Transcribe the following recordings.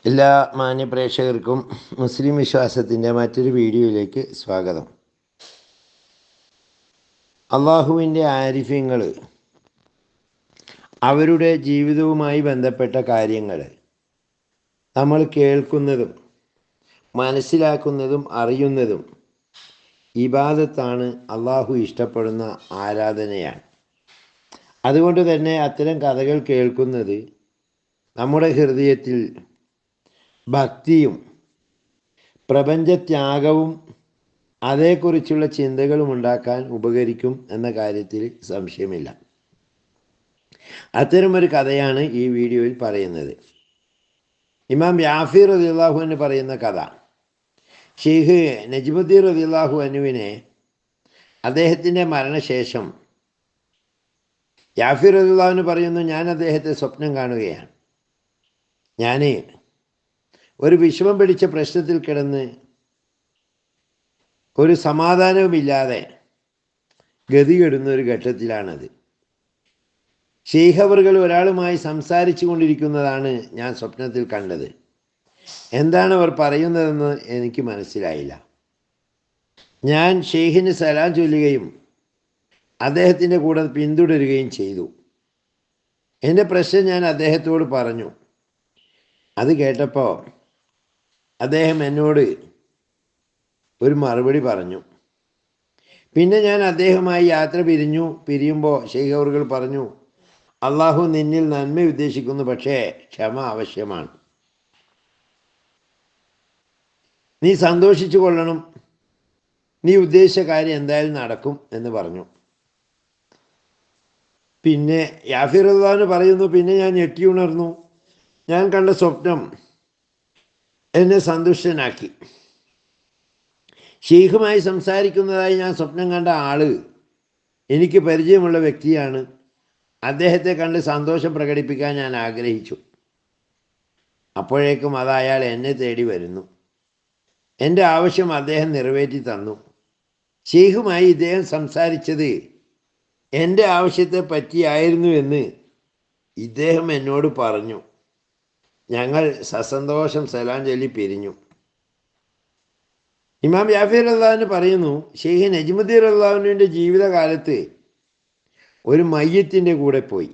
എല്ലാ മാന്യപ്രേക്ഷകർക്കും മുസ്ലിം വിശ്വാസത്തിൻ്റെ മറ്റൊരു വീഡിയോയിലേക്ക് സ്വാഗതം. അള്ളാഹുവിൻ്റെ ആരിഫ്യങ്ങൾ അവരുടെ ജീവിതവുമായി ബന്ധപ്പെട്ട കാര്യങ്ങൾ നമ്മൾ കേൾക്കുന്നതും മനസ്സിലാക്കുന്നതും അറിയുന്നതും ഇബാദത്താണ്, അള്ളാഹു ഇഷ്ടപ്പെടുന്ന ആരാധനയാണ്. അതുകൊണ്ട് തന്നെ അത്തരം കഥകൾ കേൾക്കുന്നത് നമ്മുടെ ഹൃദയത്തിൽ ഭക്തിയും പ്രപഞ്ചത്യാഗവും അതേക്കുറിച്ചുള്ള ചിന്തകളും ഉണ്ടാക്കാൻ ഉപകരിക്കും എന്ന കാര്യത്തിൽ സംശയമില്ല. അത്തരമൊരു കഥയാണ് ഈ വീഡിയോയിൽ പറയുന്നത്. ഇമാം യാഫി റളിയല്ലാഹു അൻഹു പറയുന്ന കഥ. ഷെയ്ഖ് നജ്മുദ്ദീൻ റളിയല്ലാഹു അൻഹുവിനെ അദ്ദേഹത്തിൻ്റെ മരണശേഷം യാഫി റളിയല്ലാഹു അൻഹു പറയുന്നു, ഞാൻ അദ്ദേഹത്തെ സ്വപ്നം കാണുകയാണ്. ഞാൻ ഒരു വിഷമം പിടിച്ച പ്രശ്നത്തിൽ കിടന്ന് ഒരു സമാധാനവുമില്ലാതെ ഗതികെടുന്ന ഒരു ഘട്ടത്തിലാണത്. ഷെയ്ഖ് അവറുകൾ ഒരാളുമായി സംസാരിച്ചു കൊണ്ടിരിക്കുന്നതാണ് ഞാൻ സ്വപ്നത്തിൽ കണ്ടത്. എന്താണ് അവർ പറയുന്നതെന്ന് എനിക്ക് മനസ്സിലായില്ല. ഞാൻ ഷെയ്ഖിന് സലാം ചൊല്ലുകയും അദ്ദേഹത്തിൻ്റെ കൂടെ പിന്തുടരുകയും ചെയ്തു. എൻ്റെ പ്രശ്നം ഞാൻ അദ്ദേഹത്തോട് പറഞ്ഞു. അത് കേട്ടപ്പോൾ അദ്ദേഹം എന്നോട് ഒരു മറുപടി പറഞ്ഞു. പിന്നെ ഞാൻ അദ്ദേഹവുമായി യാത്ര പിരിയുമ്പോൾ ഷെയ്ഖ് അവറുകൾ പറഞ്ഞു, അള്ളാഹു നിന്നിൽ നന്മ ഉദ്ദേശിക്കുന്നു, പക്ഷേ ക്ഷമ ആവശ്യമാണ്. നീ സന്തോഷിച്ചു കൊള്ളണം, നീ ഉദ്ദേശിച്ച കാര്യം എന്തായാലും നടക്കും എന്ന് പറഞ്ഞു. പിന്നെ യാഫി റളിയല്ലാഹു പറയുന്നു, പിന്നെ ഞാൻ ഞെട്ടിയുണർന്നു. ഞാൻ കണ്ട സ്വപ്നം എന്നെ സന്തുഷ്ടനാക്കി. ഷെയ്ഖുമായി സംസാരിക്കുന്നതായി ഞാൻ സ്വപ്നം കണ്ട ആള് എനിക്ക് പരിചയമുള്ള വ്യക്തിയാണ്. അദ്ദേഹത്തെ കണ്ട് സന്തോഷം പ്രകടിപ്പിക്കാൻ ഞാൻ ആഗ്രഹിച്ചു. അപ്പോഴേക്കും അത് അയാൾ എന്നെ തേടി വരുന്നു. എൻ്റെ ആവശ്യം അദ്ദേഹം നിറവേറ്റി തന്നു. ഷെയ്ഖുമായി ഇദ്ദേഹം സംസാരിച്ചത് എൻ്റെ ആവശ്യത്തെ പറ്റിയായിരുന്നു എന്ന് ഇദ്ദേഹം എന്നോട് പറഞ്ഞു. ഞങ്ങൾ സസന്തോഷം സലാം ചൊല്ലി പിരിഞ്ഞു. ഇമാം യാഫി റളിയല്ലാഹു പറയുന്നു, ഷെയ്ഖ് നജ്മുദ്ദീൻ റളിയല്ലാഹുവിൻ്റെ ജീവിതകാലത്ത് ഒരു മയ്യത്തിൻ്റെ കൂടെ പോയി.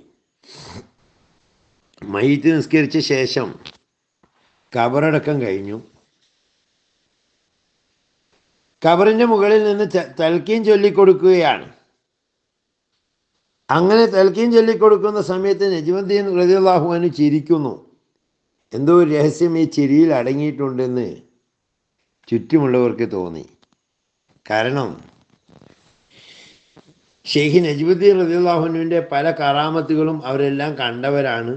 മയ്യത്ത് നിസ്കരിച്ച ശേഷം ഖബറടക്കം കഴിഞ്ഞു. ഖബറിൻ്റെ മുകളിൽ നിന്ന് തൽക്കീൻ ചൊല്ലിക്കൊടുക്കുകയാണ്. അങ്ങനെ തൽക്കീൻ ചൊല്ലിക്കൊടുക്കുന്ന സമയത്ത് നജ്മുദ്ദീൻ റളിയല്ലാഹു അൻഹു ചിരിക്കുന്നു. എന്തോ ഒരു രഹസ്യം ഈ ചിരിയിൽ അടങ്ങിയിട്ടുണ്ടെന്ന് ചുറ്റുമുള്ളവർക്ക് തോന്നി. കാരണം ഷെയ്ഖ് നജ്മുദ്ദീൻ റളിയല്ലാഹു അൻഹുവിൻ്റെ പല കറാമത്തുകളും അവരെല്ലാം കണ്ടവരാണ്.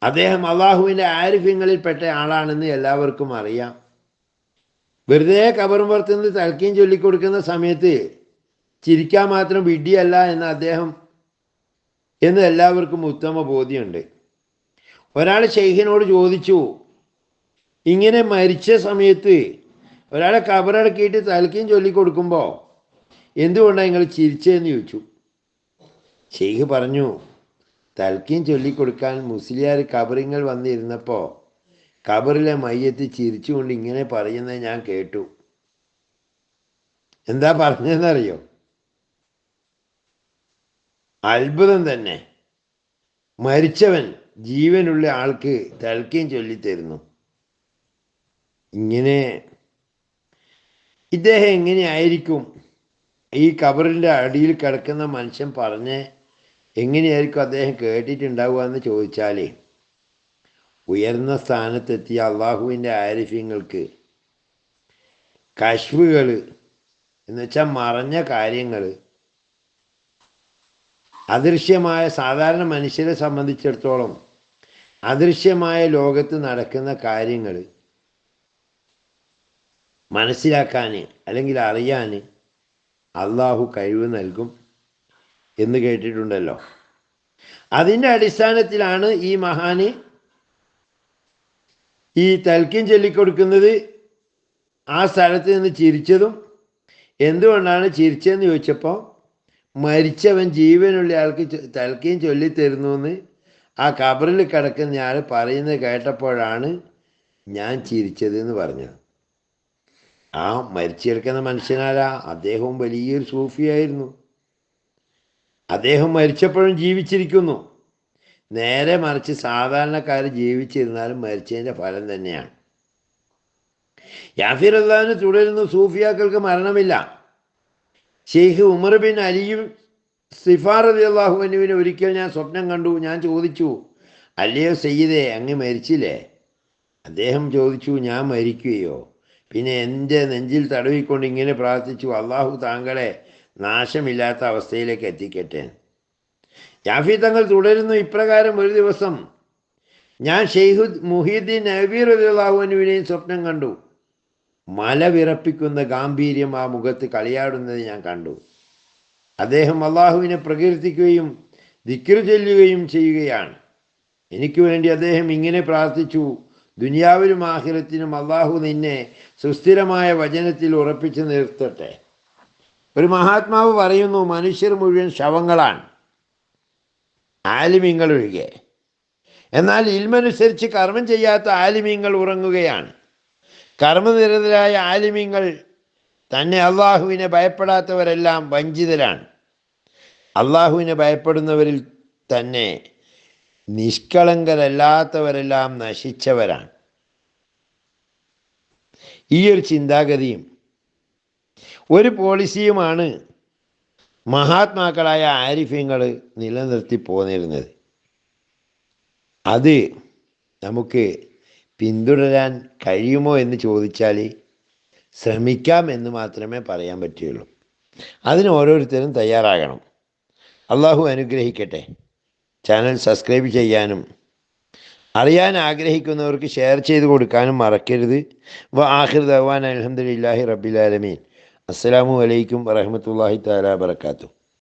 അദ്ദേഹം അള്ളാഹുവിൻ്റെ ആരിഫ്യങ്ങളിൽപ്പെട്ട ആളാണെന്ന് എല്ലാവർക്കും അറിയാം. വെറുതെ ഖബറും പുറത്തുനിന്ന് തൽക്കീൻ ചൊല്ലിക്കൊടുക്കുന്ന സമയത്ത് ചിരിക്കാൻ മാത്രം വിഡ്ഢിയല്ല എന്ന് എല്ലാവർക്കും ഉത്തമ ബോധ്യമുണ്ട്. ഒരാൾ ഷെയ്ഖിനോട് ചോദിച്ചു, ഇങ്ങനെ മരിച്ച സമയത്ത് ഒരാളെ ഖബറടക്കിയിട്ട് തൽക്കീൻ ചൊല്ലിക്കൊടുക്കുമ്പോൾ എന്തുകൊണ്ടാണ് നിങ്ങൾ ചിരിച്ചതെന്ന് ചോദിച്ചു. ഷെയ്ഖ് പറഞ്ഞു, തൽക്കീൻ ചൊല്ലിക്കൊടുക്കാൻ മുസ്ലിയാർ ഖബറിങ്ങൾ വന്നിരുന്നപ്പോൾ ഖബറിലെ മയ്യത്ത് ചിരിച്ചുകൊണ്ട് ഇങ്ങനെ പറയുന്നത് ഞാൻ കേട്ടു. എന്താ പറഞ്ഞതെന്നറിയോ? അത്ഭുതം തന്നെ. മരിച്ചവൻ ജീവനുള്ള ആൾക്ക് തൽക്കീൻ ചൊല്ലിത്തരുന്നു. ഇങ്ങനെ ഇദ്ദേഹം എങ്ങനെയായിരിക്കും ഈ ഖബറിൻ്റെ അടിയിൽ കിടക്കുന്ന മനുഷ്യൻ പറഞ്ഞ് എങ്ങനെയായിരിക്കും അദ്ദേഹം കേട്ടിട്ടുണ്ടാവുക എന്ന് ചോദിച്ചാൽ, ഉയർന്ന സ്ഥാനത്തെത്തിയ അള്ളാഹുവിൻ്റെ ആരിഫ്യങ്ങൾക്ക് കശ്ഫുകൾ എന്നുവെച്ചാൽ മറഞ്ഞ കാര്യങ്ങൾ, അദൃശ്യമായ സാധാരണ മനുഷ്യരെ സംബന്ധിച്ചിടത്തോളം അദൃശ്യമായ ലോകത്ത് നടക്കുന്ന കാര്യങ്ങൾ മനസ്സിലാക്കാൻ അല്ലെങ്കിൽ അറിയാൻ അള്ളാഹു കഴിവ് നൽകും എന്ന് കേട്ടിട്ടുണ്ടല്ലോ. അതിൻ്റെ അടിസ്ഥാനത്തിലാണ് ഈ മഹാന് ഈ തൽക്കീൻ ചൊല്ലിക്കൊടുക്കുന്നത്. ആ സ്ഥലത്ത് നിന്ന് ചിരിച്ചതും എന്തുകൊണ്ടാണ് ചിരിച്ചതെന്ന് ചോദിച്ചപ്പോൾ മരിച്ചവൻ ജീവനുള്ള ആൾക്ക് തൽക്കീൻ ചൊല്ലിത്തരുന്നു എന്ന് ആ ഖബറിൽ കിടക്കുന്ന ആൾ പറയുന്നത് കേട്ടപ്പോഴാണ് ഞാൻ ചിരിച്ചത് എന്ന് പറഞ്ഞത്. ആ മരിച്ചു കിടക്കുന്ന മനുഷ്യനാരാ? അദ്ദേഹവും വലിയൊരു സൂഫിയായിരുന്നു. അദ്ദേഹം മരിച്ചപ്പോഴും ജീവിച്ചിരിക്കുന്നു. നേരെ മറിച്ച് സാധാരണക്കാർ ജീവിച്ചിരുന്നാലും മരിച്ചതിൻ്റെ ഫലം തന്നെയാണ്. യാഫിർ അള്ളാഹിന് തുടരുന്നു, സൂഫിയാക്കൾക്ക് മരണമില്ല. ഷെയ്ഖ് ഉമർ ബിൻ അലിയും സിഫാർ റളിയല്ലാഹു അൻഹുവിനെ ഒരിക്കൽ ഞാൻ സ്വപ്നം കണ്ടു. ഞാൻ ചോദിച്ചു, അല്ലയോ സയ്യിദേ, അങ്ങ് മരിച്ചില്ലേ? അദ്ദേഹം ചോദിച്ചു, ഞാൻ മരിക്കുകയോ? പിന്നെ എൻ്റെ നെഞ്ചിൽ തടവിക്കൊണ്ട് ഇങ്ങനെ പ്രാർത്ഥിച്ചു, അള്ളാഹു താങ്കളെ നാശമില്ലാത്ത അവസ്ഥയിലേക്ക് എത്തിക്കട്ടെ. യാഫി തങ്ങൾ തുടരുന്നു, ഇപ്രകാരം ഒരു ദിവസം ഞാൻ ഷെയ്ഖ് മുഹീദ്ദീൻ നബീർ റളിയല്ലാഹു അൻഹുവിനെയും സ്വപ്നം കണ്ടു. മല വിറപ്പിക്കുന്ന ഗാംഭീര്യം ആ മുഖത്ത് കളിയാടുന്നത് ഞാൻ കണ്ടു. അദ്ദേഹം അള്ളാഹുവിനെ പ്രകീർത്തിക്കുകയും ദിക്ർ ചൊല്ലുകയും ചെയ്യുകയാണ്. എനിക്ക് വേണ്ടി അദ്ദേഹം ഇങ്ങനെ പ്രാർത്ഥിച്ചു, ദുനിയാവിലും ആഖിറത്തിലും അള്ളാഹു നിന്നെ സുസ്ഥിരമായ വചനത്തിൽ ഉറപ്പിച്ചു നിർത്തട്ടെ. ഒരു മഹാത്മാവ് പറയുന്നു, മനുഷ്യർ മുഴുവൻ ശവങ്ങളാണ്, ആലിമീങ്ങൾ ഒഴികെ. എന്നാൽ ഇൽമനുസരിച്ച് കർമ്മം ചെയ്യാത്ത ആലിമീങ്ങൾ ഉറങ്ങുകയാണ്. കർമ്മനിരതരായ ആലിമീങ്ങൾ തന്നെ അള്ളാഹുവിനെ ഭയപ്പെടാത്തവരെല്ലാം വഞ്ചിതരാണ്. അള്ളാഹുവിനെ ഭയപ്പെടുന്നവരിൽ തന്നെ നിഷ്കളങ്കരല്ലാത്തവരെല്ലാം നശിച്ചവരാണ്. ഈ ഒരു ചിന്താഗതിയും ഒരു പോളിസിയുമാണ് മഹാത്മാക്കളായ ആരിഫ്യങ്ങൾ നിലനിർത്തി പോന്നിരുന്നത്. അത് നമുക്ക് പിന്തുടരാൻ കഴിയുമോ എന്ന് ചോദിച്ചാൽ ശ്രമിക്കാം എന്ന് മാത്രമേ പറയാൻ പറ്റുകയുള്ളൂ. അതിന് ഓരോരുത്തരും തയ്യാറാകണം. അള്ളാഹു അനുഗ്രഹിക്കട്ടെ. ചാനൽ സബ്സ്ക്രൈബ് ചെയ്യാനും അറിയാൻ ആഗ്രഹിക്കുന്നവർക്ക് ഷെയർ ചെയ്ത് കൊടുക്കാനും മറക്കരുത്. ആഖിർ ദഅ്വാനാ അൽഹംദുലില്ലാഹി റബ്ബിൽ ആലമീൻ. അസ്സലാമു അലൈക്കും വറഹ്മത്തുള്ളാഹി തആല വബറകാതുഹു.